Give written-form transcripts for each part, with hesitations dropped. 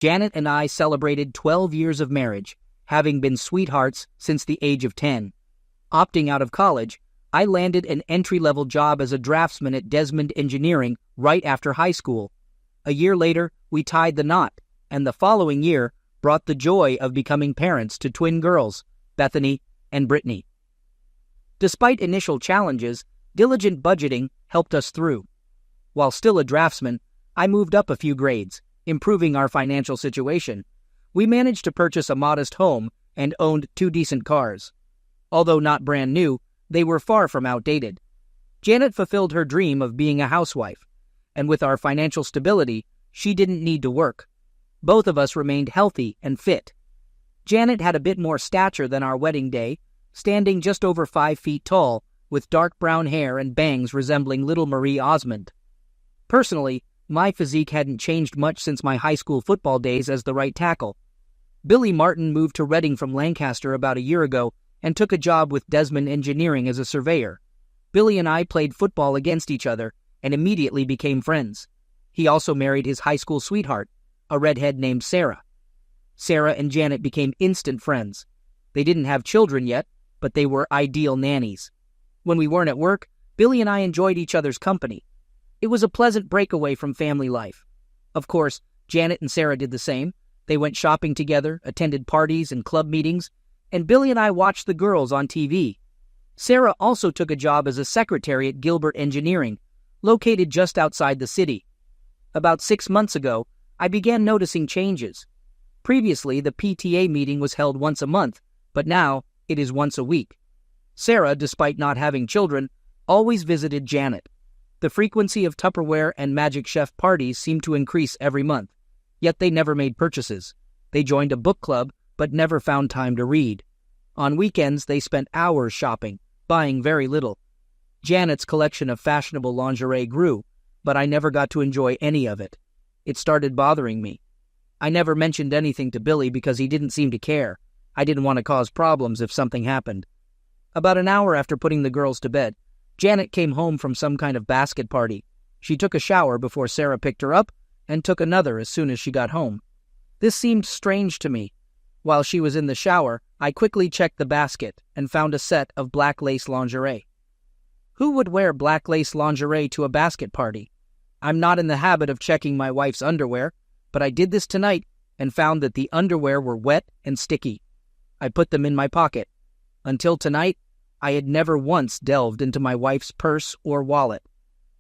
Janet and I celebrated 12 years of marriage, having been sweethearts since the age of 10. Opting out of college, I landed an entry-level job as a draftsman at Desmond Engineering right after high school. A year later, we tied the knot, and the following year brought the joy of becoming parents to twin girls, Bethany and Brittany. Despite initial challenges, diligent budgeting helped us through. While still a draftsman, I moved up a few grades, improving our financial situation. We managed to purchase a modest home and owned 2 decent cars. Although not brand new, they were far from outdated. Janet fulfilled her dream of being a housewife, and with our financial stability, she didn't need to work. Both of us remained healthy and fit. Janet had a bit more stature than our wedding day, standing just over 5 feet tall, with dark brown hair and bangs resembling little Marie Osmond. Personally, my physique hadn't changed much since my high school football days as the right tackle. Billy Martin moved to Reading from Lancaster about a year ago and took a job with Desmond Engineering as a surveyor. Billy and I played football against each other and immediately became friends. He also married his high school sweetheart, a redhead named Sarah. Sarah and Janet became instant friends. They didn't have children yet, but they were ideal nannies. When we weren't at work, Billy and I enjoyed each other's company. It was a pleasant breakaway from family life. Of course, Janet and Sarah did the same. They went shopping together, attended parties and club meetings, and Billy and I watched the girls on TV. Sarah also took a job as a secretary at Gilbert Engineering, located just outside the city. About 6 months ago, I began noticing changes. Previously, the PTA meeting was held once a month, but now it is once a week. Sarah, despite not having children, always visited Janet. The frequency of Tupperware and Magic Chef parties seemed to increase every month, yet they never made purchases. They joined a book club, but never found time to read. On weekends, they spent hours shopping, buying very little. Janet's collection of fashionable lingerie grew, but I never got to enjoy any of it. It started bothering me. I never mentioned anything to Billy because he didn't seem to care. I didn't want to cause problems if something happened. About an hour after putting the girls to bed, Janet came home from some kind of basket party. She took a shower before Sarah picked her up and took another as soon as she got home. This seemed strange to me. While she was in the shower, I quickly checked the basket and found a set of black lace lingerie. Who would wear black lace lingerie to a basket party? I'm not in the habit of checking my wife's underwear, but I did this tonight and found that the underwear were wet and sticky. I put them in my pocket. Until tonight, I had never once delved into my wife's purse or wallet.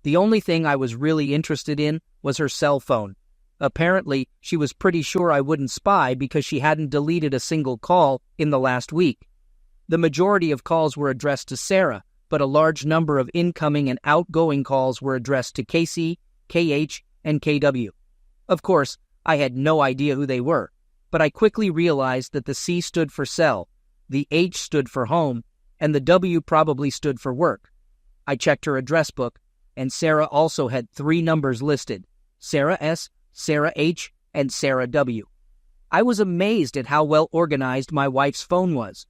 The only thing I was really interested in was her cell phone. Apparently, she was pretty sure I wouldn't spy because she hadn't deleted a single call in the last week. The majority of calls were addressed to Sarah, but a large number of incoming and outgoing calls were addressed to KC, KH, and KW. Of course, I had no idea who they were, but I quickly realized that the C stood for cell, the H stood for home, and the W probably stood for work. I checked her address book, and Sarah also had 3 numbers listed: Sarah S., Sarah H., and Sarah W. I was amazed at how well organized my wife's phone was.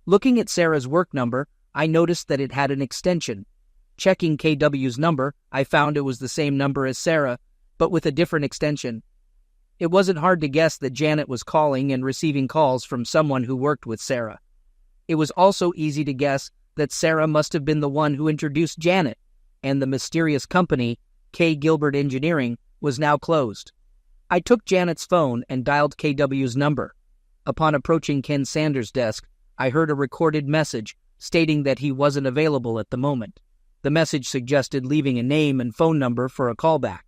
Looking at Sarah's work number, I noticed that it had an extension. Checking KW's number, I found it was the same number as Sarah, but with a different extension. It wasn't hard to guess that Janet was calling and receiving calls from someone who worked with Sarah. It was also easy to guess that Sarah must have been the one who introduced Janet, and the mysterious company, K. Gilbert Engineering, was now closed. I took Janet's phone and dialed KW's number. Upon approaching Ken Sanders' desk, I heard a recorded message stating that he wasn't available at the moment. The message suggested leaving a name and phone number for a callback.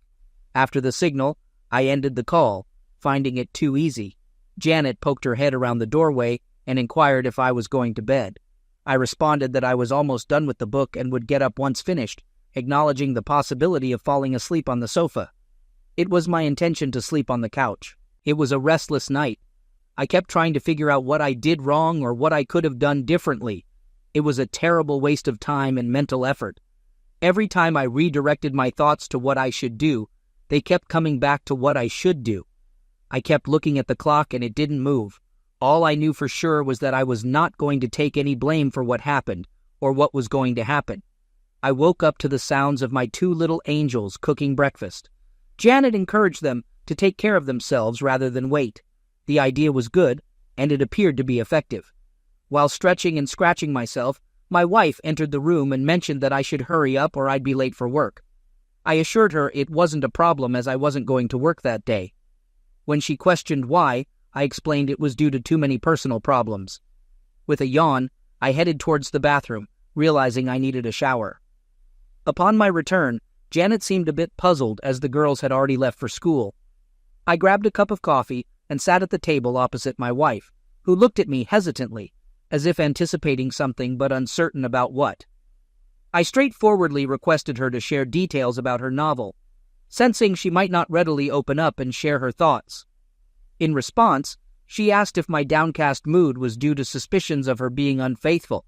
After the signal, I ended the call, finding it too easy. Janet poked her head around the doorway and inquired if I was going to bed. I responded that I was almost done with the book and would get up once finished, acknowledging the possibility of falling asleep on the sofa. It was my intention to sleep on the couch. It was a restless night. I kept trying to figure out what I did wrong or what I could have done differently. It was a terrible waste of time and mental effort. Every time I redirected my thoughts to what I should do, they kept coming back to what I should do. I kept looking at the clock and it didn't move. All I knew for sure was that I was not going to take any blame for what happened or what was going to happen. I woke up to the sounds of my 2 little angels cooking breakfast. Janet encouraged them to take care of themselves rather than wait. The idea was good, and it appeared to be effective. While stretching and scratching myself, my wife entered the room and mentioned that I should hurry up or I'd be late for work. I assured her it wasn't a problem as I wasn't going to work that day. When she questioned why, I explained it was due to too many personal problems. With a yawn, I headed towards the bathroom, realizing I needed a shower. Upon my return, Janet seemed a bit puzzled as the girls had already left for school. I grabbed a cup of coffee and sat at the table opposite my wife, who looked at me hesitantly, as if anticipating something but uncertain about what. I straightforwardly requested her to share details about her novel, sensing she might not readily open up and share her thoughts. In response, she asked if my downcast mood was due to suspicions of her being unfaithful.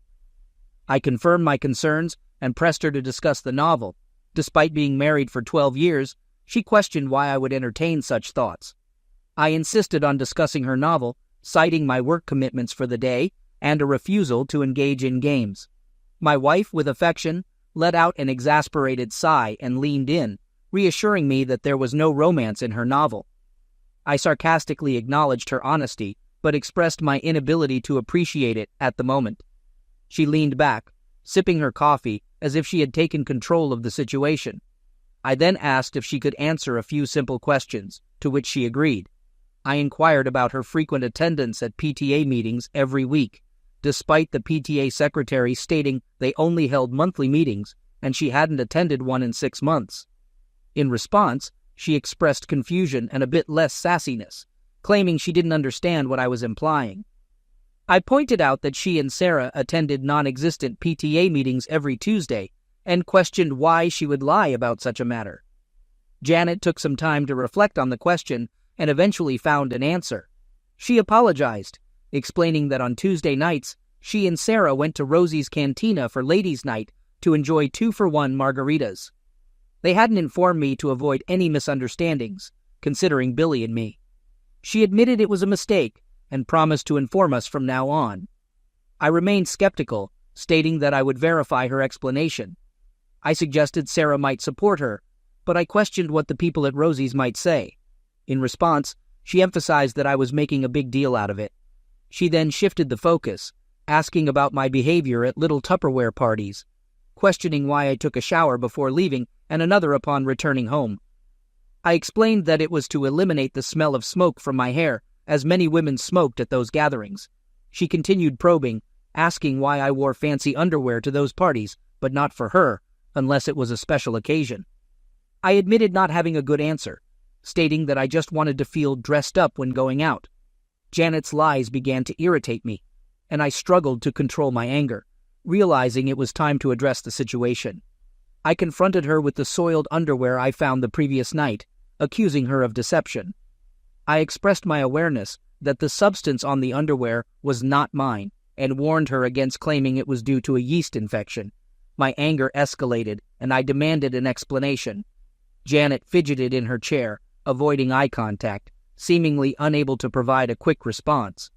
I confirmed my concerns and pressed her to discuss the novel. Despite being married for 12 years, she questioned why I would entertain such thoughts. I insisted on discussing her novel, citing my work commitments for the day and a refusal to engage in games. My wife, with affection, let out an exasperated sigh and leaned in, reassuring me that there was no romance in her novel. I sarcastically acknowledged her honesty, but expressed my inability to appreciate it at the moment. She leaned back, sipping her coffee as if she had taken control of the situation. I then asked if she could answer a few simple questions, to which she agreed. I inquired about her frequent attendance at PTA meetings every week, despite the PTA secretary stating they only held monthly meetings and she hadn't attended one in 6 months. In response, she expressed confusion and a bit less sassiness, claiming she didn't understand what I was implying. I pointed out that she and Sarah attended non-existent PTA meetings every Tuesday and questioned why she would lie about such a matter. Janet took some time to reflect on the question and eventually found an answer. She apologized, explaining that on Tuesday nights, she and Sarah went to Rosie's Cantina for ladies' night to enjoy 2-for-1 margaritas. They hadn't informed me to avoid any misunderstandings, considering Billy and me. She admitted it was a mistake and promised to inform us from now on. I remained skeptical, stating that I would verify her explanation. I suggested Sarah might support her, but I questioned what the people at Rosie's might say. In response, she emphasized that I was making a big deal out of it. She then shifted the focus, asking about my behavior at little Tupperware parties, questioning why I took a shower before leaving and another upon returning home. I explained that it was to eliminate the smell of smoke from my hair, as many women smoked at those gatherings. She continued probing, asking why I wore fancy underwear to those parties, but not for her, unless it was a special occasion. I admitted not having a good answer, stating that I just wanted to feel dressed up when going out. Janet's lies began to irritate me, and I struggled to control my anger, realizing it was time to address the situation. I confronted her with the soiled underwear I found the previous night, accusing her of deception. I expressed my awareness that the substance on the underwear was not mine, and warned her against claiming it was due to a yeast infection. My anger escalated, and I demanded an explanation. Janet fidgeted in her chair, avoiding eye contact, seemingly unable to provide a quick response.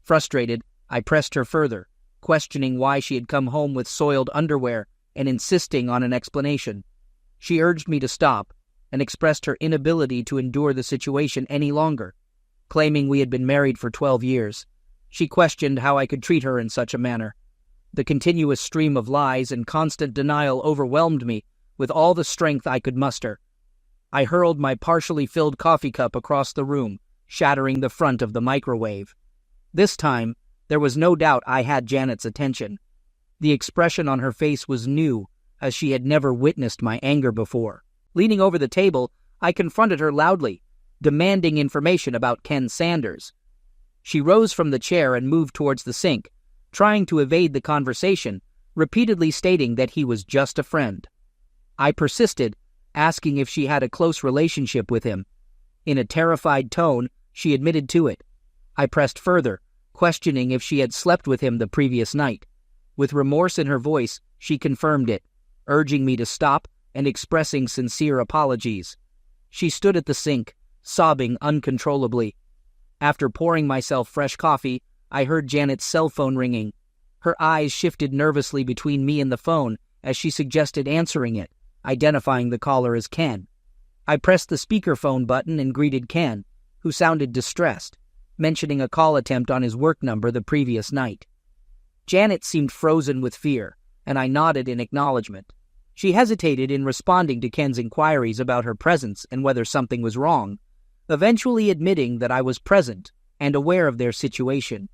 Frustrated, I pressed her further, questioning why she had come home with soiled underwear and insisting on an explanation. She urged me to stop and expressed her inability to endure the situation any longer, claiming we had been married for 12 years. She questioned how I could treat her in such a manner. The continuous stream of lies and constant denial overwhelmed me with all the strength I could muster. I hurled my partially filled coffee cup across the room, shattering the front of the microwave. This time, there was no doubt I had Janet's attention. The expression on her face was new, as she had never witnessed my anger before. Leaning over the table, I confronted her loudly, demanding information about Ken Sanders. She rose from the chair and moved towards the sink, trying to evade the conversation, repeatedly stating that he was just a friend. I persisted, asking if she had a close relationship with him. In a terrified tone, she admitted to it. I pressed further, questioning if she had slept with him the previous night. With remorse in her voice, she confirmed it, urging me to stop and expressing sincere apologies. She stood at the sink, sobbing uncontrollably. After pouring myself fresh coffee, I heard Janet's cell phone ringing. Her eyes shifted nervously between me and the phone as she suggested answering it, identifying the caller as Ken. I pressed the speakerphone button and greeted Ken, who sounded distressed, mentioning a call attempt on his work number the previous night. Janet seemed frozen with fear, and I nodded in acknowledgement. She hesitated in responding to Ken's inquiries about her presence and whether something was wrong, eventually admitting that I was present and aware of their situation.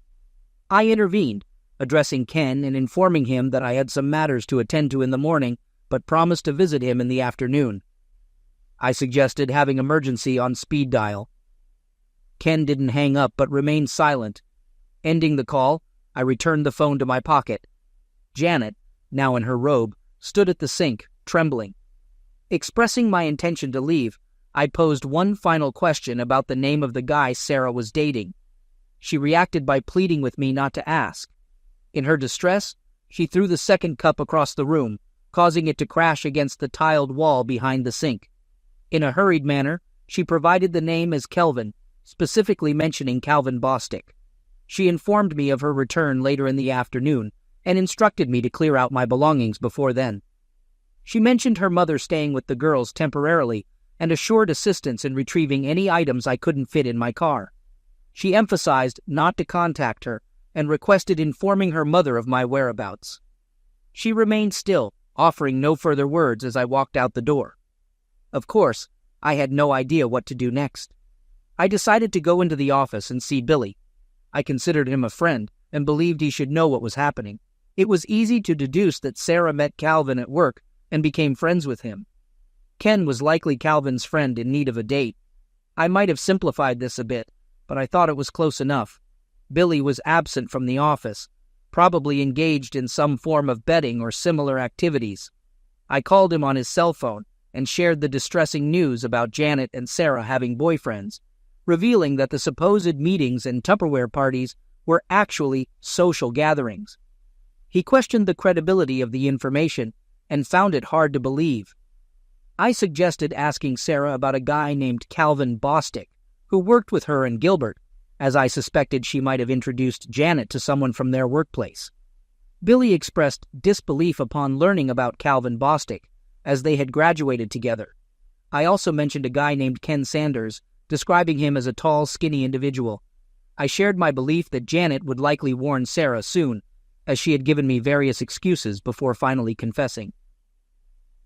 I intervened, addressing Ken and informing him that I had some matters to attend to in the morning, but promised to visit him in the afternoon. I suggested having emergency on speed dial. Ken didn't hang up but remained silent. Ending the call, I returned the phone to my pocket. Janet, now in her robe, stood at the sink, trembling. Expressing my intention to leave, I posed one final question about the name of the guy Sarah was dating. She reacted by pleading with me not to ask. In her distress, she threw the second cup across the room, causing it to crash against the tiled wall behind the sink. In a hurried manner, she provided the name as Kelvin, specifically mentioning Calvin Bostic. She informed me of her return later in the afternoon and instructed me to clear out my belongings before then. She mentioned her mother staying with the girls temporarily and assured assistance in retrieving any items I couldn't fit in my car. She emphasized not to contact her and requested informing her mother of my whereabouts. She remained still, offering no further words as I walked out the door. Of course, I had no idea what to do next. I decided to go into the office and see Billy. I considered him a friend and believed he should know what was happening. It was easy to deduce that Sarah met Calvin at work and became friends with him. Ken was likely Calvin's friend in need of a date. I might have simplified this a bit, but I thought it was close enough. Billy was absent from the office, probably engaged in some form of betting or similar activities. I called him on his cell phone and shared the distressing news about Janet and Sarah having boyfriends, revealing that the supposed meetings and Tupperware parties were actually social gatherings. He questioned the credibility of the information and found it hard to believe. I suggested asking Sarah about a guy named Calvin Bostic, who worked with her and Gilbert, as I suspected she might have introduced Janet to someone from their workplace. Billy expressed disbelief upon learning about Calvin Bostic, as they had graduated together. I also mentioned a guy named Ken Sanders, describing him as a tall, skinny individual. I shared my belief that Janet would likely warn Sarah soon, as she had given me various excuses before finally confessing.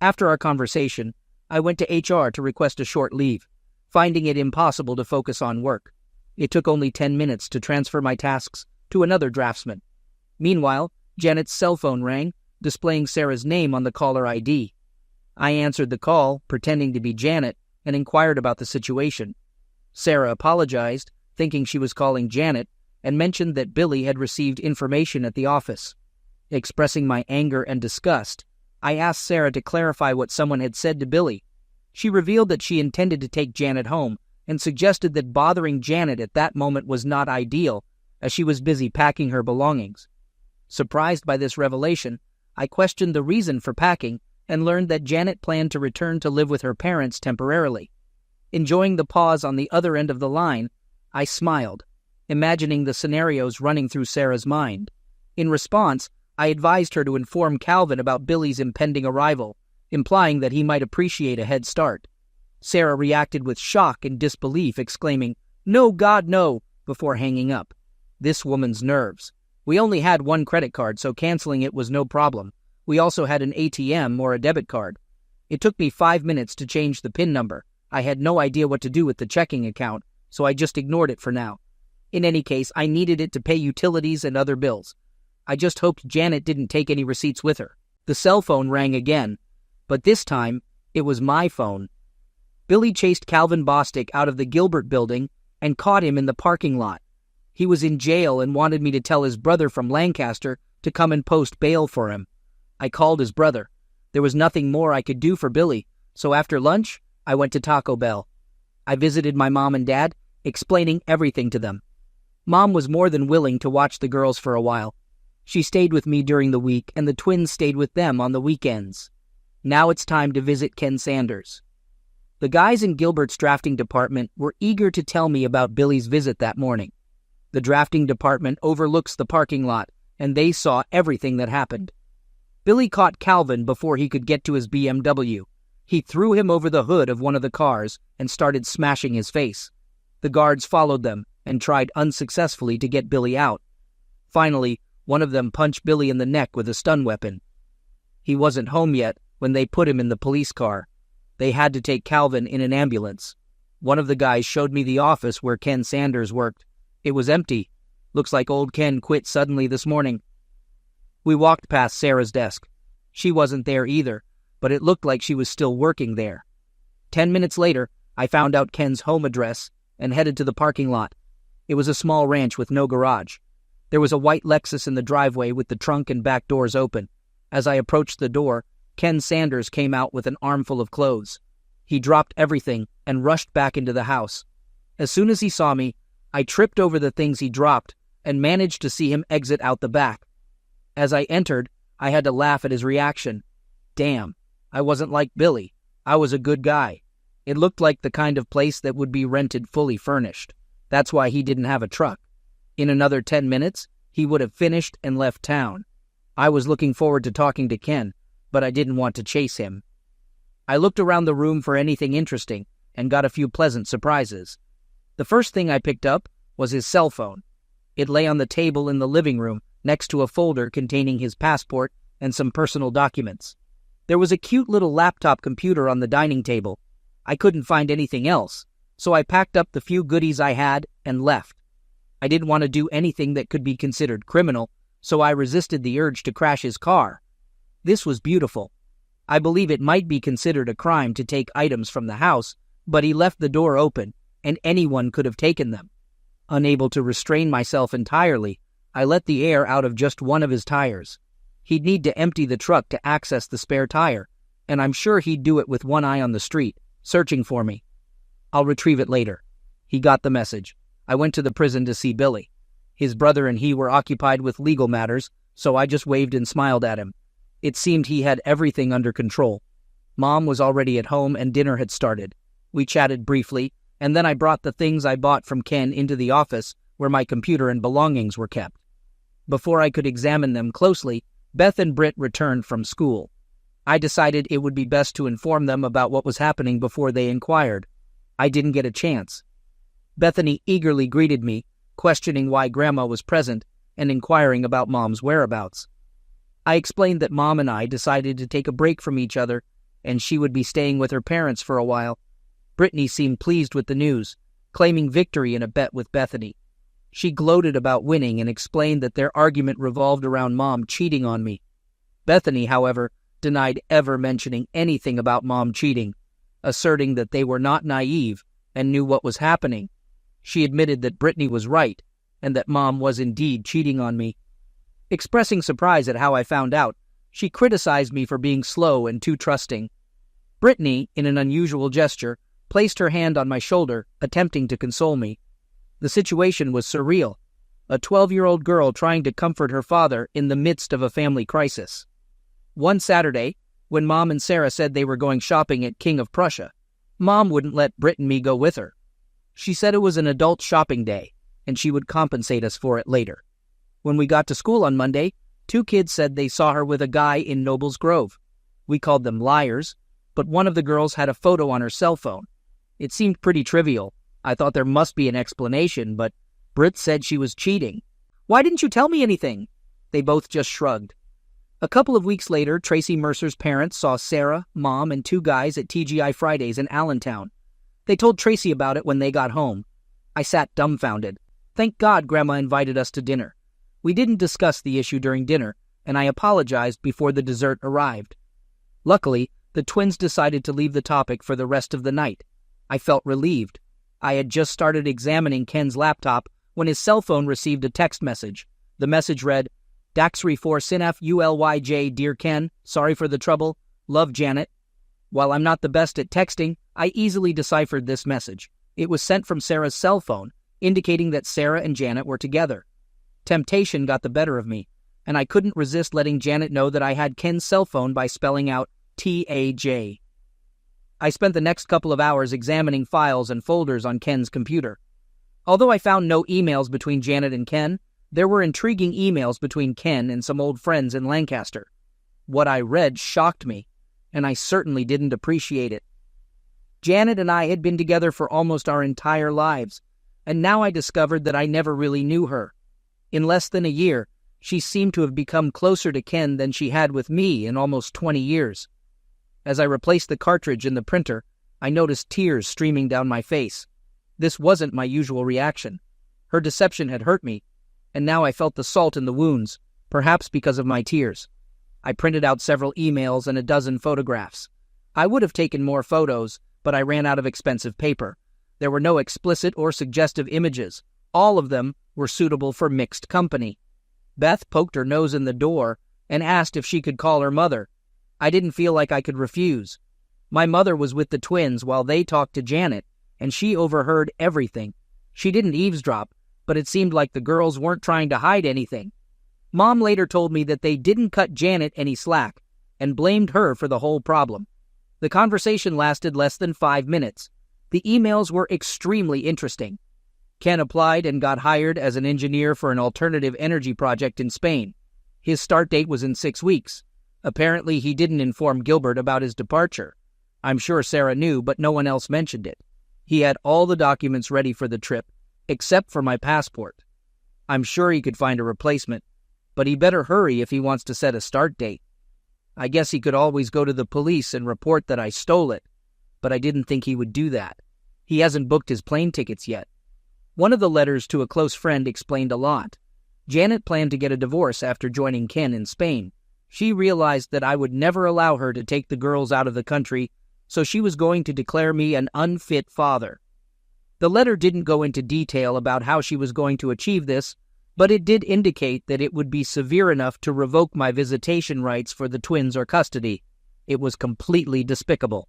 After our conversation, I went to HR to request a short leave, finding it impossible to focus on work. It took only 10 minutes to transfer my tasks to another draftsman. Meanwhile, Janet's cell phone rang, displaying Sarah's name on the caller ID. I answered the call, pretending to be Janet, and inquired about the situation. Sarah apologized, thinking she was calling Janet, and mentioned that Billy had received information at the office. Expressing my anger and disgust, I asked Sarah to clarify what someone had said to Billy. She revealed that she intended to take Janet home and suggested that bothering Janet at that moment was not ideal, as she was busy packing her belongings. Surprised by this revelation, I questioned the reason for packing and learned that Janet planned to return to live with her parents temporarily. Enjoying the pause on the other end of the line, I smiled, imagining the scenarios running through Sarah's mind. In response, I advised her to inform Calvin about Billy's impending arrival, implying that he might appreciate a head start. Sarah reacted with shock and disbelief, exclaiming, "No, God, no," before hanging up. This woman's nerves. We only had one credit card, so canceling it was no problem. We also had an ATM or a debit card. It took me 5 minutes to change the PIN number. I had no idea what to do with the checking account, so I just ignored it for now. In any case, I needed it to pay utilities and other bills. I just hoped Janet didn't take any receipts with her. The cell phone rang again, but this time, it was my phone. Billy chased Calvin Bostic out of the Gilbert building and caught him in the parking lot. He was in jail and wanted me to tell his brother from Lancaster to come and post bail for him. I called his brother. There was nothing more I could do for Billy, so after lunch, I went to Taco Bell. I visited my mom and dad, explaining everything to them. Mom was more than willing to watch the girls for a while. She stayed with me during the week, and the twins stayed with them on the weekends. Now it's time to visit Ken Sanders. The guys in Gilbert's drafting department were eager to tell me about Billy's visit that morning. The drafting department overlooks the parking lot, and they saw everything that happened. Billy caught Calvin before he could get to his BMW. He threw him over the hood of one of the cars and started smashing his face. The guards followed them and tried unsuccessfully to get Billy out. Finally, one of them punched Billy in the neck with a stun weapon. He wasn't home yet when they put him in the police car. They had to take Calvin in an ambulance. One of the guys showed me the office where Ken Sanders worked. It was empty. Looks like old Ken quit suddenly this morning. We walked past Sarah's desk. She wasn't there either, but it looked like she was still working there. 10 minutes later, I found out Ken's home address and headed to the parking lot. It was a small ranch with no garage. There was a white Lexus in the driveway with the trunk and back doors open. As I approached the door, Ken Sanders came out with an armful of clothes. He dropped everything and rushed back into the house. As soon as he saw me, I tripped over the things he dropped and managed to see him exit out the back. As I entered, I had to laugh at his reaction. Damn, I wasn't like Billy. I was a good guy. It looked like the kind of place that would be rented fully furnished. That's why he didn't have a truck. In another 10 minutes, he would have finished and left town. I was looking forward to talking to Ken, but I didn't want to chase him. I looked around the room for anything interesting and got a few pleasant surprises. The first thing I picked up was his cell phone. It lay on the table in the living room next to a folder containing his passport and some personal documents. There was a cute little laptop computer on the dining table. I couldn't find anything else, so I packed up the few goodies I had and left. I didn't want to do anything that could be considered criminal, so I resisted the urge to crash his car. This was beautiful. I believe it might be considered a crime to take items from the house, but he left the door open, and anyone could have taken them. Unable to restrain myself entirely, I let the air out of just one of his tires. He'd need to empty the truck to access the spare tire, and I'm sure he'd do it with one eye on the street, searching for me. I'll retrieve it later. He got the message. I went to the prison to see Billy. His brother and he were occupied with legal matters, so I just waved and smiled at him. It seemed he had everything under control. Mom was already at home and dinner had started. We chatted briefly, and then I brought the things I bought from Ken into the office where my computer and belongings were kept. Before I could examine them closely, Beth and Britt returned from school. I decided it would be best to inform them about what was happening before they inquired. I didn't get a chance. Bethany eagerly greeted me, questioning why Grandma was present and inquiring about Mom's whereabouts. I explained that Mom and I decided to take a break from each other, and she would be staying with her parents for a while. Brittany seemed pleased with the news, claiming victory in a bet with Bethany. She gloated about winning and explained that their argument revolved around Mom cheating on me. Bethany, however, denied ever mentioning anything about Mom cheating, asserting that they were not naive and knew what was happening. She admitted that Brittany was right and that Mom was indeed cheating on me. Expressing surprise at how I found out, she criticized me for being slow and too trusting. Brittany, in an unusual gesture, placed her hand on my shoulder, attempting to console me. The situation was surreal. A 12-year-old girl trying to comfort her father in the midst of a family crisis. One Saturday, when Mom and Sarah said they were going shopping at King of Prussia, Mom wouldn't let Britt and me go with her. She said it was an adult shopping day, and she would compensate us for it later. When we got to school on Monday, 2 kids said they saw her with a guy in Nobles Grove. We called them liars, but one of the girls had a photo on her cell phone. It seemed pretty trivial. I thought there must be an explanation, but Britt said she was cheating. "Why didn't you tell me anything?" They both just shrugged. A couple of weeks later, Tracy Mercer's parents saw Sarah, Mom, and 2 guys at TGI Fridays in Allentown. They told Tracy about it when they got home. I sat dumbfounded. Thank God Grandma invited us to dinner. We didn't discuss the issue during dinner, and I apologized before the dessert arrived. Luckily, the twins decided to leave the topic for the rest of the night. I felt relieved. I had just started examining Ken's laptop when his cell phone received a text message. The message read, "Daxry 4 Sinaf ULYJ, Dear Ken, sorry for the trouble. Love, Janet." While I'm not the best at texting, I easily deciphered this message. It was sent from Sarah's cell phone, indicating that Sarah and Janet were together. Temptation got the better of me, and I couldn't resist letting Janet know that I had Ken's cell phone by spelling out TAJ. I spent the next couple of hours examining files and folders on Ken's computer. Although I found no emails between Janet and Ken, there were intriguing emails between Ken and some old friends in Lancaster. What I read shocked me. and I certainly didn't appreciate it. Janet and I had been together for almost our entire lives, and now I discovered that I never really knew her. In less than a year, she seemed to have become closer to Ken than she had with me in almost 20 years. As I replaced the cartridge in the printer, I noticed tears streaming down my face. This wasn't my usual reaction. Her deception had hurt me, and now I felt the salt in the wounds, perhaps because of my tears. I printed out several emails and a dozen photographs. I would have taken more photos, but I ran out of expensive paper. There were no explicit or suggestive images. All of them were suitable for mixed company. Beth poked her nose in the door and asked if she could call her mother. I didn't feel like I could refuse. My mother was with the twins while they talked to Janet, and she overheard everything. She didn't eavesdrop, but it seemed like the girls weren't trying to hide anything. Mom later told me that they didn't cut Janet any slack and blamed her for the whole problem. The conversation lasted less than 5 minutes. The emails were extremely interesting. Ken applied and got hired as an engineer for an alternative energy project in Spain. His start date was in 6 weeks. Apparently, he didn't inform Gilbert about his departure. I'm sure Sarah knew, but no one else mentioned it. He had all the documents ready for the trip, except for my passport. I'm sure he could find a replacement, but he better hurry if he wants to set a start date. I guess he could always go to the police and report that I stole it, but I didn't think he would do that. He hasn't booked his plane tickets yet. One of the letters to a close friend explained a lot. Janet planned to get a divorce after joining Ken in Spain. She realized that I would never allow her to take the girls out of the country, so she was going to declare me an unfit father. The letter didn't go into detail about how she was going to achieve this, but it did indicate that it would be severe enough to revoke my visitation rights for the twins or custody. It was completely despicable.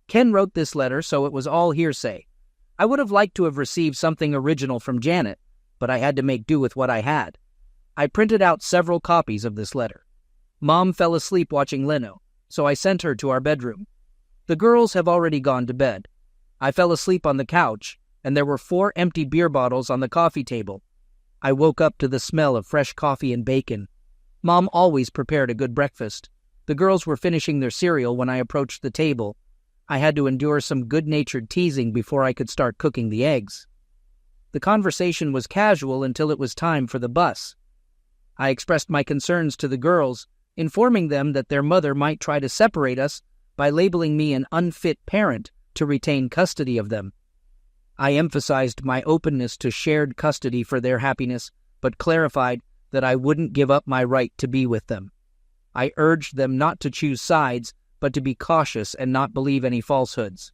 Ken wrote this letter, so it was all hearsay. I would have liked to have received something original from Janet, but I had to make do with what I had. I printed out several copies of this letter. Mom fell asleep watching Leno, so I sent her to our bedroom. The girls have already gone to bed. I fell asleep on the couch, and there were 4 empty beer bottles on the coffee table. I woke up to the smell of fresh coffee and bacon. Mom always prepared a good breakfast. The girls were finishing their cereal when I approached the table. I had to endure some good-natured teasing before I could start cooking the eggs. The conversation was casual until it was time for the bus. I expressed my concerns to the girls, informing them that their mother might try to separate us by labeling me an unfit parent to retain custody of them. I emphasized my openness to shared custody for their happiness, but clarified that I wouldn't give up my right to be with them. I urged them not to choose sides, but to be cautious and not believe any falsehoods.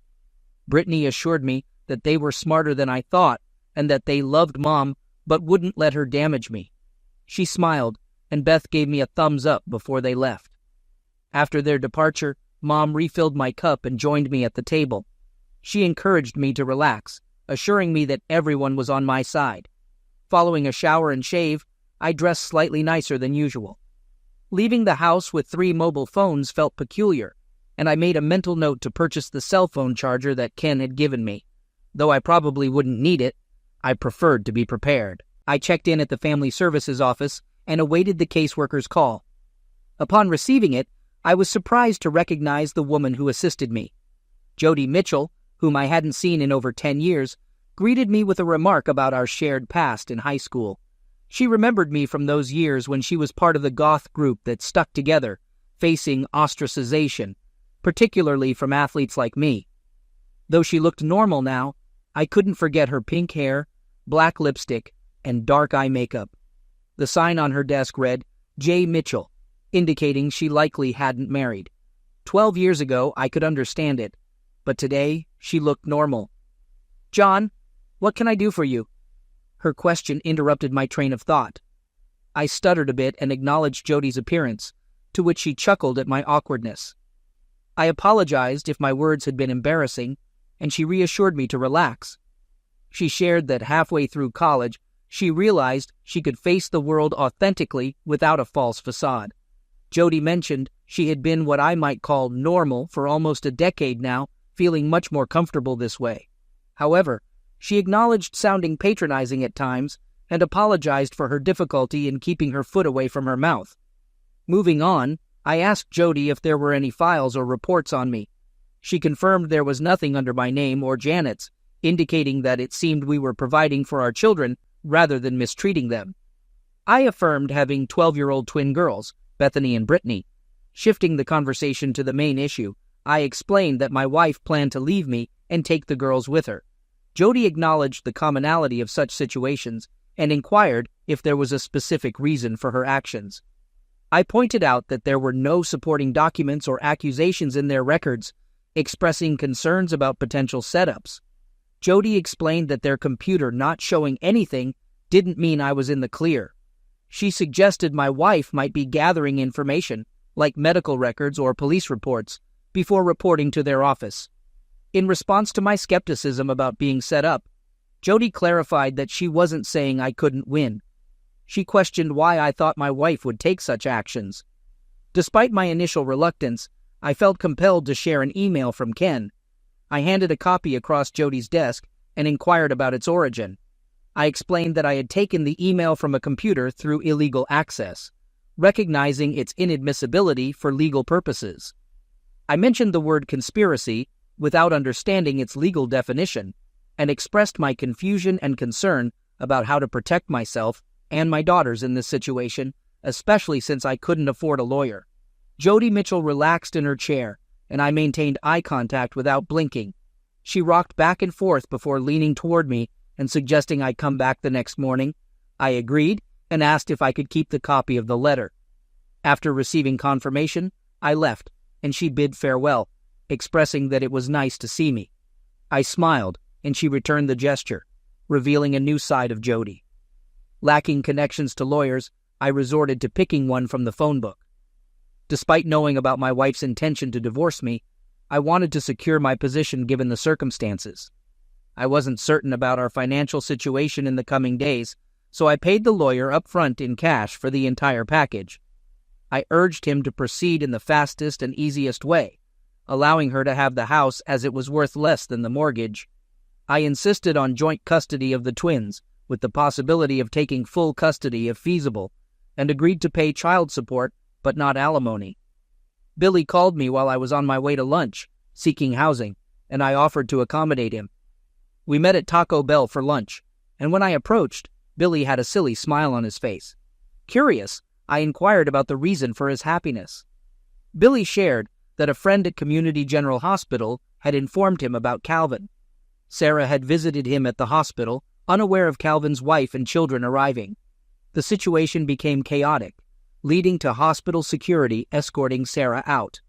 Brittany assured me that they were smarter than I thought and that they loved Mom but wouldn't let her damage me. She smiled, and Beth gave me a thumbs up before they left. After their departure, Mom refilled my cup and joined me at the table. She encouraged me to relax, assuring me that everyone was on my side. Following a shower and shave, I dressed slightly nicer than usual. Leaving the house with 3 mobile phones felt peculiar, and I made a mental note to purchase the cell phone charger that Ken had given me. Though I probably wouldn't need it, I preferred to be prepared. I checked in at the Family Services office and awaited the caseworker's call. Upon receiving it, I was surprised to recognize the woman who assisted me. Jody Mitchell, whom I hadn't seen in over 10 years, greeted me with a remark about our shared past in high school. She remembered me from those years when she was part of the goth group that stuck together, facing ostracization, particularly from athletes like me. Though she looked normal now, I couldn't forget her pink hair, black lipstick, and dark eye makeup. The sign on her desk read, J. Mitchell, indicating she likely hadn't married. 12 years ago, I could understand it, but today, she looked normal. John, what can I do for you? Her question interrupted my train of thought. I stuttered a bit and acknowledged Jody's appearance, to which she chuckled at my awkwardness. I apologized if my words had been embarrassing, and she reassured me to relax. She shared that halfway through college, she realized she could face the world authentically without a false facade. Jody mentioned she had been what I might call normal for almost a decade now, feeling much more comfortable this way. However, she acknowledged sounding patronizing at times and apologized for her difficulty in keeping her foot away from her mouth. Moving on, I asked Jody if there were any files or reports on me. She confirmed there was nothing under my name or Janet's, indicating that it seemed we were providing for our children rather than mistreating them. I affirmed having 12-year-old twin girls, Bethany and Brittany. Shifting the conversation to the main issue, I explained that my wife planned to leave me and take the girls with her. Jody acknowledged the commonality of such situations and inquired if there was a specific reason for her actions. I pointed out that there were no supporting documents or accusations in their records, expressing concerns about potential setups. Jody explained that their computer not showing anything didn't mean I was in the clear. She suggested my wife might be gathering information, like medical records or police reports, before reporting to their office. In response to my skepticism about being set up, Jody clarified that she wasn't saying I couldn't win. She questioned why I thought my wife would take such actions. Despite my initial reluctance, I felt compelled to share an email from Ken. I handed a copy across Jody's desk and inquired about its origin. I explained that I had taken the email from a computer through illegal access, recognizing its inadmissibility for legal purposes. I mentioned the word conspiracy without understanding its legal definition, and expressed my confusion and concern about how to protect myself and my daughters in this situation, especially since I couldn't afford a lawyer. Jody Mitchell relaxed in her chair, and I maintained eye contact without blinking. She rocked back and forth before leaning toward me and suggesting I come back the next morning. I agreed and asked if I could keep the copy of the letter. After receiving confirmation, I left, and she bid farewell, expressing that it was nice to see me. I smiled, and she returned the gesture, revealing a new side of Jody. Lacking connections to lawyers, I resorted to picking one from the phone book. Despite knowing about my wife's intention to divorce me, I wanted to secure my position given the circumstances. I wasn't certain about our financial situation in the coming days, so I paid the lawyer up front in cash for the entire package. I urged him to proceed in the fastest and easiest way, allowing her to have the house as it was worth less than the mortgage. I insisted on joint custody of the twins, with the possibility of taking full custody if feasible, and agreed to pay child support but not alimony. Billy called me while I was on my way to lunch, seeking housing, and I offered to accommodate him. We met at Taco Bell for lunch, and when I approached, Billy had a silly smile on his face. Curious, I inquired about the reason for his happiness. Billy shared that a friend at Community General Hospital had informed him about Calvin. Sarah had visited him at the hospital, unaware of Calvin's wife and children arriving. The situation became chaotic, leading to hospital security escorting Sarah out.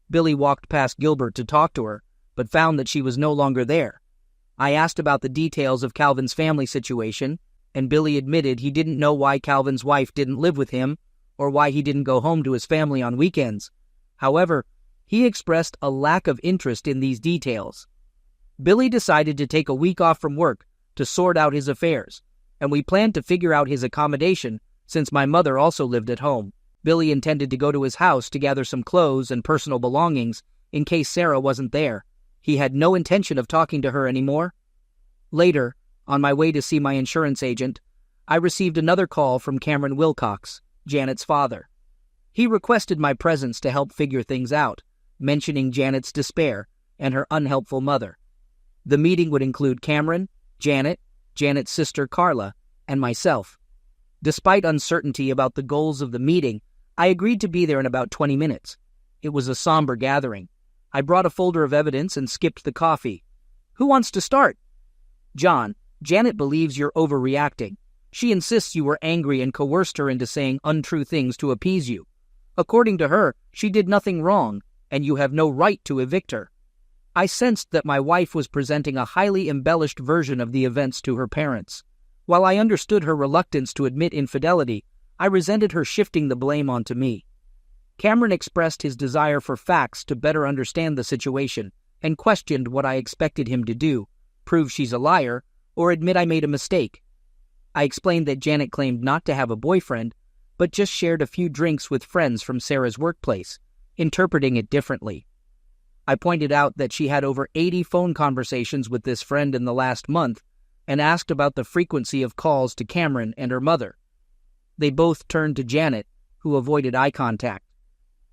Billy walked past Gilbert to talk to her, but found that she was no longer there. I asked about the details of Calvin's family situation, and Billy admitted he didn't know why Calvin's wife didn't live with him or why he didn't go home to his family on weekends. However, he expressed a lack of interest in these details. Billy decided to take a week off from work to sort out his affairs, and we planned to figure out his accommodation since my mother also lived at home. Billy intended to go to his house to gather some clothes and personal belongings in case Sarah wasn't there. He had no intention of talking to her anymore. Later, on my way to see my insurance agent, I received another call from Cameron Wilcox, Janet's father. He requested my presence to help figure things out, mentioning Janet's despair and her unhelpful mother. The meeting would include Cameron, Janet, Janet's sister Carla, and myself. Despite uncertainty about the goals of the meeting, I agreed to be there in about 20 minutes. It was a somber gathering. I brought a folder of evidence and skipped the coffee. Who wants to start? John, Janet believes you're overreacting. She insists you were angry and coerced her into saying untrue things to appease you. According to her, she did nothing wrong, and you have no right to evict her. I sensed that my wife was presenting a highly embellished version of the events to her parents. While I understood her reluctance to admit infidelity, I resented her shifting the blame onto me. Cameron expressed his desire for facts to better understand the situation and questioned what I expected him to do, prove she's a liar, or admit I made a mistake. I explained that Janet claimed not to have a boyfriend, but just shared a few drinks with friends from Sarah's workplace, interpreting it differently. I pointed out that she had over 80 phone conversations with this friend in the last month and asked about the frequency of calls to Cameron and her mother. They both turned to Janet, who avoided eye contact.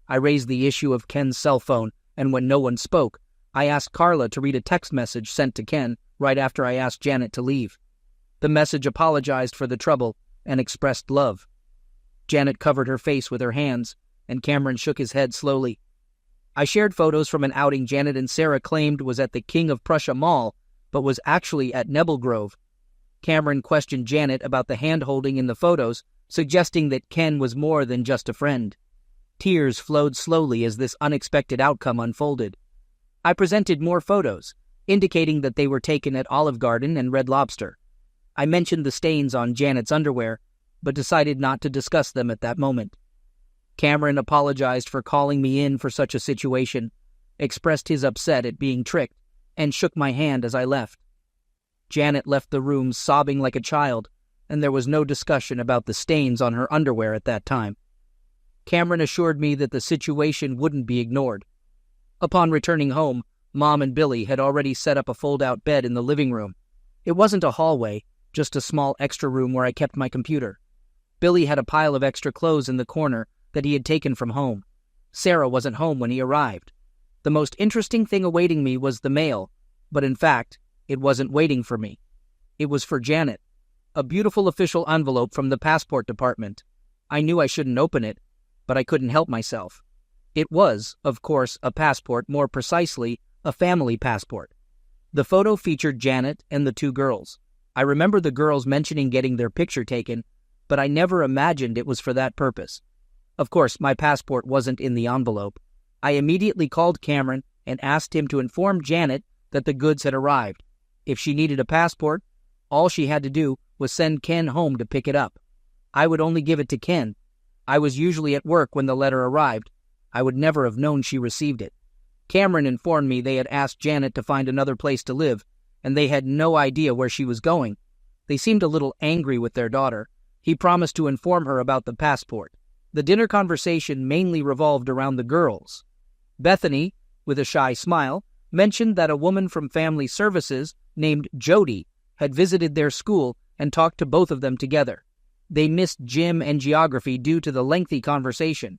I raised the issue of Ken's cell phone, and when no one spoke, I asked Carla to read a text message sent to Ken right after I asked Janet to leave. The message apologized for the trouble and expressed love. Janet covered her face with her hands, and Cameron shook his head slowly. I shared photos from an outing Janet and Sarah claimed was at the King of Prussia Mall, but was actually at Nebel Grove. Cameron questioned Janet about the hand-holding in the photos, suggesting that Ken was more than just a friend. Tears flowed slowly as this unexpected outcome unfolded. I presented more photos, indicating that they were taken at Olive Garden and Red Lobster. I mentioned the stains on Janet's underwear, but decided not to discuss them at that moment. Cameron apologized for calling me in for such a situation, expressed his upset at being tricked, and shook my hand as I left. Janet left the room sobbing like a child, and there was no discussion about the stains on her underwear at that time. Cameron assured me that the situation wouldn't be ignored. Upon returning home, Mom and Billy had already set up a fold-out bed in the living room. It wasn't a hallway, just a small extra room where I kept my computer. Billy had a pile of extra clothes in the corner that he had taken from home. Sarah wasn't home when he arrived. The most interesting thing awaiting me was the mail, but in fact, it wasn't waiting for me. It was for Janet. A beautiful official envelope from the passport department. I knew I shouldn't open it, but I couldn't help myself. It was, of course, a passport, more precisely, a family passport. The photo featured Janet and the two girls. I remember the girls mentioning getting their picture taken, but I never imagined it was for that purpose. Of course, my passport wasn't in the envelope. I immediately called Cameron and asked him to inform Janet that the goods had arrived. If she needed a passport, all she had to do was send Ken home to pick it up. I would only give it to Ken. I was usually at work when the letter arrived. I would never have known she received it. Cameron informed me they had asked Janet to find another place to live, and they had no idea where she was going. They seemed a little angry with their daughter. He promised to inform her about the passport. The dinner conversation mainly revolved around the girls. Bethany, with a shy smile, mentioned that a woman from Family Services named Jody had visited their school and talked to both of them together. They missed gym and geography due to the lengthy conversation.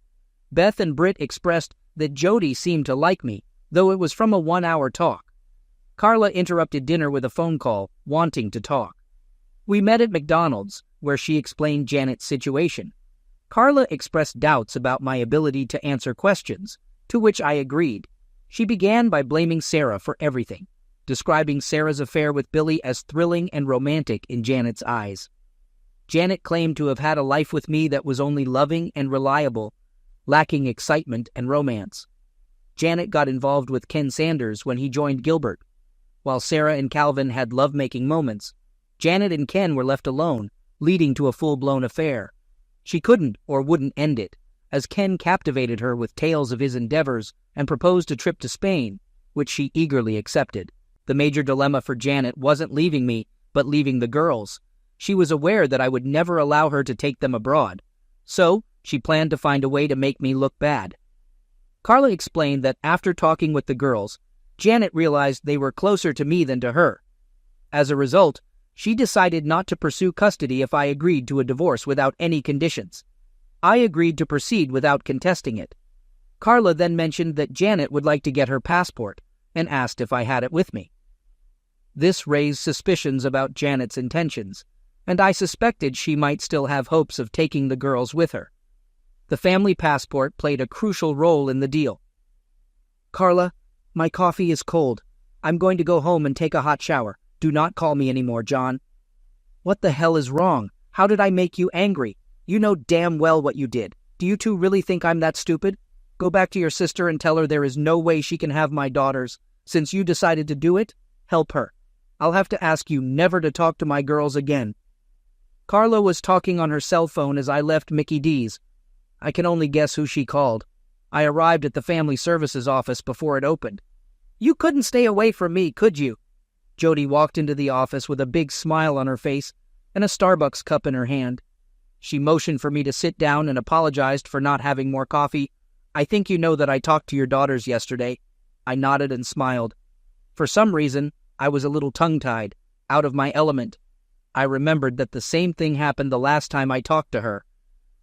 Beth and Britt expressed that Jody seemed to like me, though it was from a 1-hour talk. Carla interrupted dinner with a phone call, wanting to talk. We met at McDonald's, where she explained Janet's situation. Carla expressed doubts about my ability to answer questions, to which I agreed. She began by blaming Sarah for everything, describing Sarah's affair with Billy as thrilling and romantic in Janet's eyes. Janet claimed to have had a life with me that was only loving and reliable, lacking excitement and romance. Janet got involved with Ken Sanders when he joined Gilbert. While Sarah and Calvin had love-making moments, Janet and Ken were left alone, leading to a full-blown affair. She couldn't or wouldn't end it, as Ken captivated her with tales of his endeavors and proposed a trip to Spain, which she eagerly accepted. The major dilemma for Janet wasn't leaving me, but leaving the girls. She was aware that I would never allow her to take them abroad, so she planned to find a way to make me look bad. Carla explained that after talking with the girls, Janet realized they were closer to me than to her. As a result, she decided not to pursue custody if I agreed to a divorce without any conditions. I agreed to proceed without contesting it. Carla then mentioned that Janet would like to get her passport and asked if I had it with me. This raised suspicions about Janet's intentions, and I suspected she might still have hopes of taking the girls with her. The family passport played a crucial role in the deal. Carla, my coffee is cold. I'm going to go home and take a hot shower. Do not call me anymore, John. What the hell is wrong? How did I make you angry? You know damn well what you did. Do you two really think I'm that stupid? Go back to your sister and tell her there is no way she can have my daughters. Since you decided to do it, help her. I'll have to ask you never to talk to my girls again. Carla was talking on her cell phone as I left Mickey D's. I can only guess who she called. I arrived at the Family Services office before it opened. You couldn't stay away from me, could you? Jody walked into the office with a big smile on her face and a Starbucks cup in her hand. She motioned for me to sit down and apologized for not having more coffee. I think you know that I talked to your daughters yesterday. I nodded and smiled. For some reason, I was a little tongue-tied, out of my element. I remembered that the same thing happened the last time I talked to her.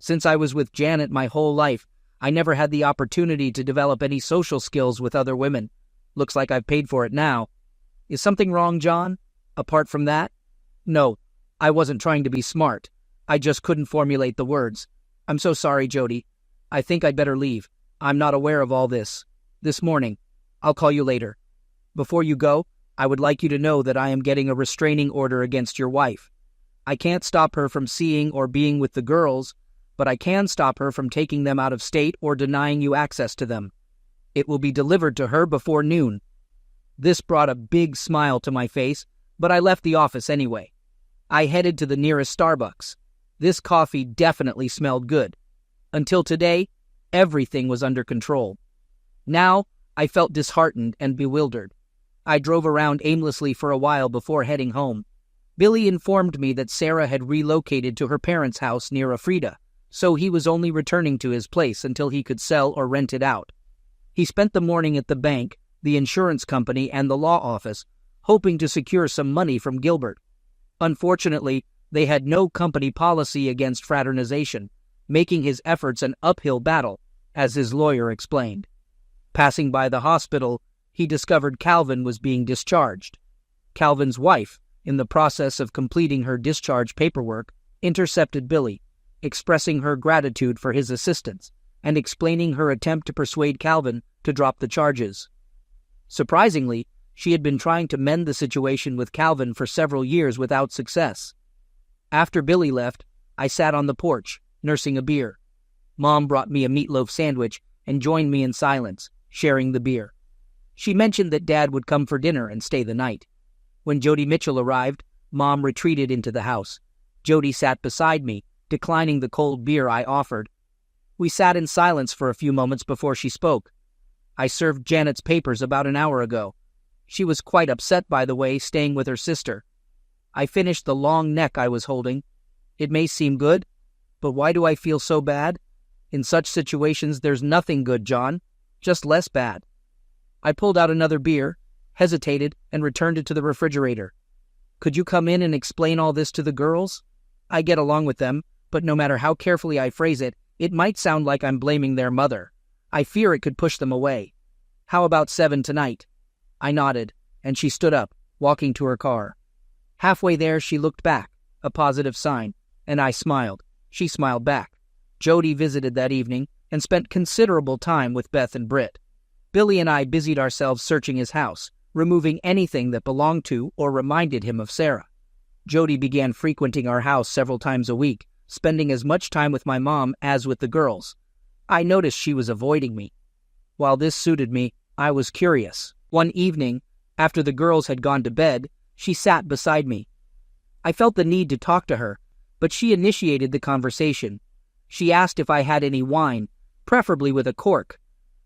Since I was with Janet my whole life, I never had the opportunity to develop any social skills with other women. Looks like I've paid for it now. Is something wrong, John? Apart from that? No, I wasn't trying to be smart. I just couldn't formulate the words. I'm so sorry, Jody. I think I'd better leave. I'm not aware of all this. This morning. I'll call you later. Before you go, I would like you to know that I am getting a restraining order against your wife. I can't stop her from seeing or being with the girls, but I can stop her from taking them out of state or denying you access to them. It will be delivered to her before noon. This brought a big smile to my face, but I left the office anyway. I headed to the nearest Starbucks. This coffee definitely smelled good. Until today, everything was under control. Now, I felt disheartened and bewildered. I drove around aimlessly for a while before heading home. Billy informed me that Sarah had relocated to her parents' house near Afrida, so he was only returning to his place until he could sell or rent it out. He spent the morning at the bank, the insurance company, and the law office, hoping to secure some money from Gilbert. Unfortunately, they had no company policy against fraternization, making his efforts an uphill battle, as his lawyer explained. Passing by the hospital, he discovered Calvin was being discharged. Calvin's wife, in the process of completing her discharge paperwork, intercepted Billy, expressing her gratitude for his assistance and explaining her attempt to persuade Calvin to drop the charges. Surprisingly, she had been trying to mend the situation with Calvin for several years without success. After Billy left, I sat on the porch, nursing a beer. Mom brought me a meatloaf sandwich and joined me in silence, sharing the beer. She mentioned that Dad would come for dinner and stay the night. When Jody Mitchell arrived, Mom retreated into the house. Jody sat beside me, declining the cold beer I offered. We sat in silence for a few moments before she spoke. I served Janet's papers about an hour ago. She was quite upset, by the way, staying with her sister. I finished the long neck I was holding. It may seem good, but why do I feel so bad? In such situations, there's nothing good, John, just less bad. I pulled out another beer, hesitated, and returned it to the refrigerator. Could you come in and explain all this to the girls? I get along with them, but no matter how carefully I phrase it, it might sound like I'm blaming their mother. I fear it could push them away. How about 7 tonight? I nodded, and she stood up, walking to her car. Halfway there, she looked back, a positive sign, and I smiled. She smiled back. Jody visited that evening and spent considerable time with Beth and Britt. Billy and I busied ourselves searching his house, removing anything that belonged to or reminded him of Sarah. Jody began frequenting our house several times a week, spending as much time with my mom as with the girls. I noticed she was avoiding me. While this suited me, I was curious. One evening, after the girls had gone to bed, she sat beside me. I felt the need to talk to her, but she initiated the conversation. She asked if I had any wine, preferably with a cork.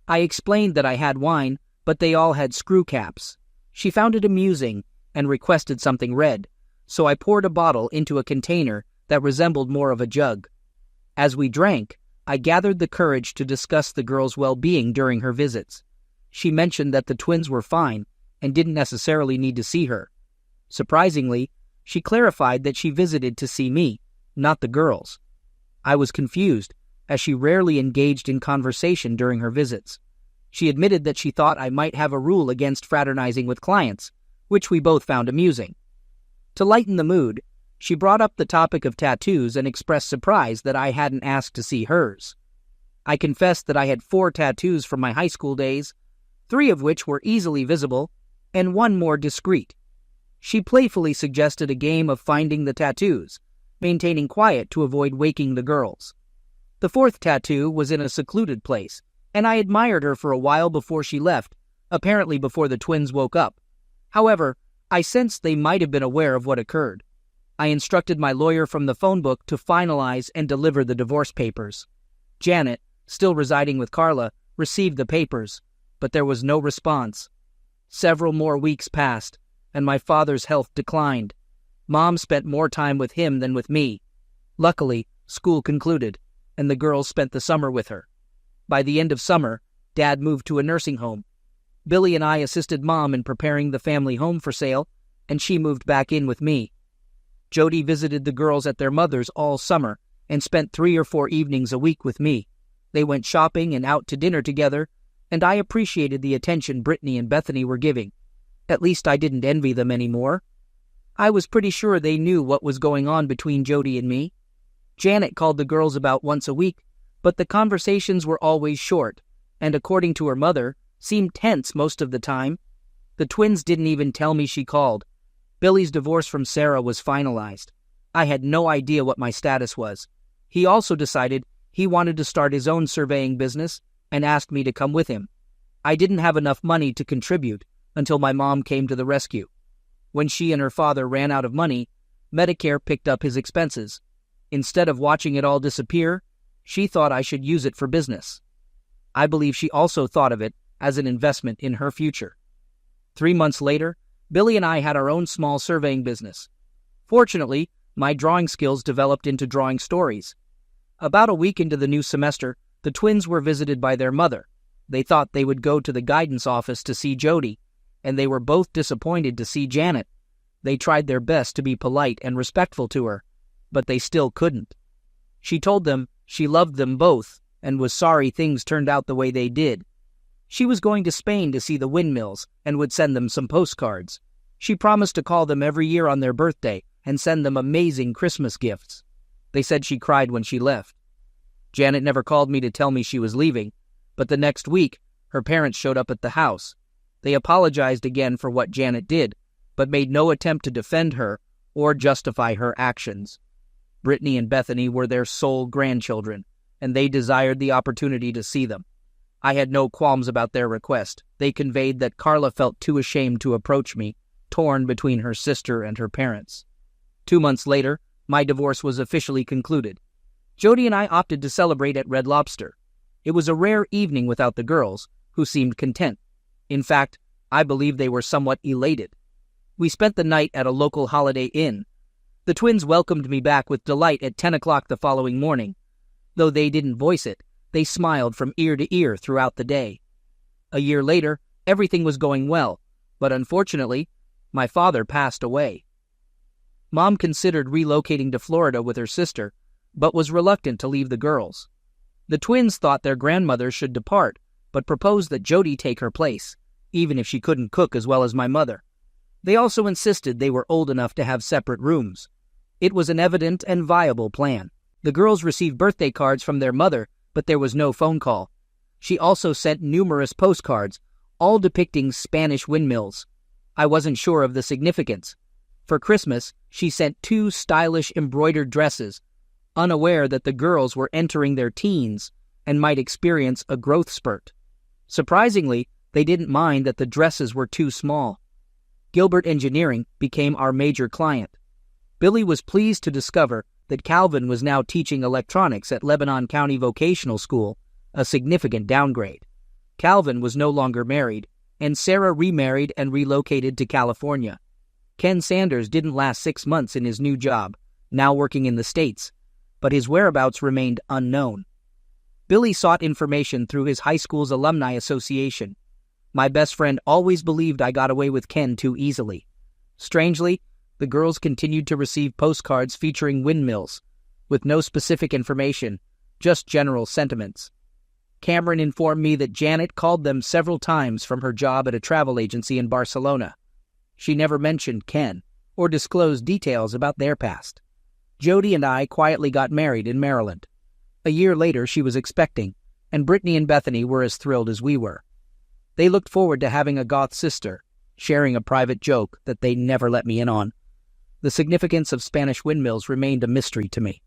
I explained that I had wine, but they all had screw caps. She found it amusing and requested something red, so I poured a bottle into a container that resembled more of a jug. As we drank, I gathered the courage to discuss the girl's well-being during her visits. She mentioned that the twins were fine and didn't necessarily need to see her. Surprisingly, she clarified that she visited to see me, not the girls. I was confused, as she rarely engaged in conversation during her visits. She admitted that she thought I might have a rule against fraternizing with clients, which we both found amusing. To lighten the mood, she brought up the topic of tattoos and expressed surprise that I hadn't asked to see hers. I confessed that I had 4 tattoos from my high school days, 3 of which were easily visible, and 1 more discreet. She playfully suggested a game of finding the tattoos, maintaining quiet to avoid waking the girls. The 4th tattoo was in a secluded place, and I admired her for a while before she left, apparently before the twins woke up. However, I sensed they might have been aware of what occurred. I instructed my lawyer from the phone book to finalize and deliver the divorce papers. Janet, still residing with Carla, received the papers, but there was no response. Several more weeks passed, and my father's health declined. Mom spent more time with him than with me. Luckily, school concluded, and the girls spent the summer with her. By the end of summer, Dad moved to a nursing home. Billy and I assisted Mom in preparing the family home for sale, and she moved back in with me. Jody visited the girls at their mother's all summer and spent 3 or 4 evenings a week with me. They went shopping and out to dinner together, and I appreciated the attention Brittany and Bethany were giving. At least I didn't envy them anymore. I was pretty sure they knew what was going on between Jody and me. Janet called the girls about once a week, but the conversations were always short, and according to her mother, seemed tense most of the time. The twins didn't even tell me she called. Billy's divorce from Sarah was finalized. I had no idea what my status was. He also decided he wanted to start his own surveying business and asked me to come with him. I didn't have enough money to contribute until my mom came to the rescue. When she and her father ran out of money, Medicare picked up his expenses. Instead of watching it all disappear, she thought I should use it for business. I believe she also thought of it as an investment in her future. 3 months later, Billy and I had our own small surveying business. Fortunately, my drawing skills developed into drawing stories. About a week into the new semester, the twins were visited by their mother. They thought they would go to the guidance office to see Jody, and they were both disappointed to see Janet. They tried their best to be polite and respectful to her, but they still couldn't. She told them she loved them both and was sorry things turned out the way they did. She was going to Spain to see the windmills and would send them some postcards. She promised to call them every year on their birthday and send them amazing Christmas gifts. They said she cried when she left. Janet never called me to tell me she was leaving, but the next week, her parents showed up at the house. They apologized again for what Janet did, but made no attempt to defend her or justify her actions. Brittany and Bethany were their sole grandchildren, and they desired the opportunity to see them. I had no qualms about their request. They conveyed that Carla felt too ashamed to approach me, torn between her sister and her parents. 2 months later, my divorce was officially concluded. Jody and I opted to celebrate at Red Lobster. It was a rare evening without the girls, who seemed content. In fact, I believe they were somewhat elated. We spent the night at a local Holiday Inn. The twins welcomed me back with delight at 10 o'clock the following morning. Though they didn't voice it, they smiled from ear to ear throughout the day. A year later, everything was going well, but unfortunately, my father passed away. Mom considered relocating to Florida with her sister, but was reluctant to leave the girls. The twins thought their grandmother should depart, but proposed that Jody take her place, even if she couldn't cook as well as my mother. They also insisted they were old enough to have separate rooms. It was an evident and viable plan. The girls received birthday cards from their mother, but there was no phone call. She also sent numerous postcards, all depicting Spanish windmills. I wasn't sure of the significance. For Christmas, she sent 2 stylish embroidered dresses, unaware that the girls were entering their teens and might experience a growth spurt. Surprisingly, they didn't mind that the dresses were too small. Gilbert Engineering became our major client. Billy was pleased to discover that Calvin was now teaching electronics at Lebanon County Vocational School, a significant downgrade. Calvin was no longer married, and Sarah remarried and relocated to California. Ken Sanders didn't last 6 months in his new job, now working in the States, but his whereabouts remained unknown. Billy sought information through his high school's alumni association. My best friend always believed I got away with Ken too easily. Strangely, the girls continued to receive postcards featuring windmills, with no specific information, just general sentiments. Cameron informed me that Janet called them several times from her job at a travel agency in Barcelona. She never mentioned Ken or disclosed details about their past. Jody and I quietly got married in Maryland. A year later, she was expecting, and Brittany and Bethany were as thrilled as we were. They looked forward to having a goth sister, sharing a private joke that they never let me in on. The significance of Spanish windmills remained a mystery to me.